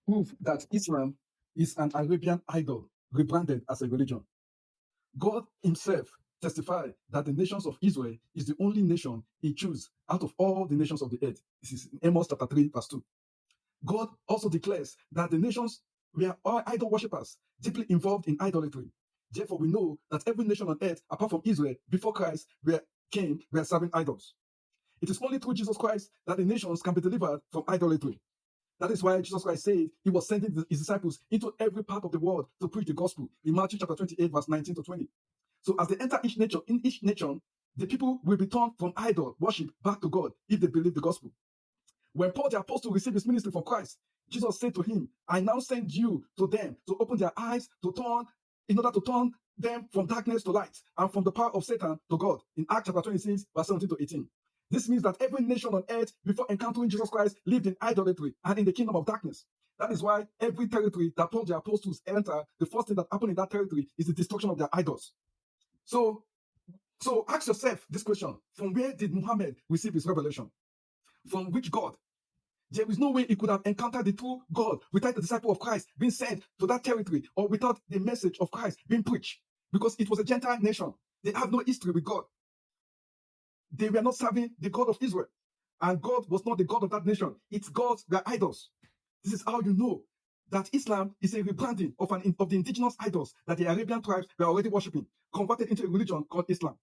prove that Islam is an Arabian idol rebranded as a religion. God himself testified that the nations of Israel is the only nation he chose out of all the nations of the earth. This is in Amos chapter 3, verse 2. God also declares that the nations were all idol worshippers, deeply involved in idolatry. Therefore, we know that every nation on earth, apart from Israel, before Christ came, were serving idols. It is only through Jesus Christ that the nations can be delivered from idolatry. That is why Jesus Christ said he was sending his disciples into every part of the world to preach the gospel in Matthew chapter 28, verse 19 to 20. So as they enter each nation, the people will be turned from idol worship back to God if they believe the gospel. When Paul the apostle received his ministry from Christ, Jesus said to him, I now send you to them to open their eyes in order to turn them from darkness to light and from the power of Satan to God. In Acts chapter 26, verse 17 to 18. This means that every nation on earth before encountering Jesus Christ lived in idolatry and in the kingdom of darkness. That is why every territory that Paul the apostles enter, the first thing that happened in that territory is the destruction of their idols. So ask yourself this question: from where did Muhammad receive his revelation? From which God? There is no way he could have encountered the true God without the disciple of Christ being sent to that territory or without the message of Christ being preached, because it was a Gentile nation. They have no history with God. They were not serving the God of Israel, and God was not the God of that nation. Its gods were idols. This is how you know that Islam is a rebranding of the indigenous idols that the Arabian tribes were already worshipping, converted into a religion called Islam,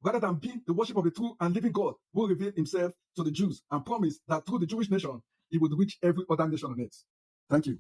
rather than being the worship of the true and living God who revealed himself to the Jews and promised that through the Jewish nation, he would reach every other nation on earth. Thank you.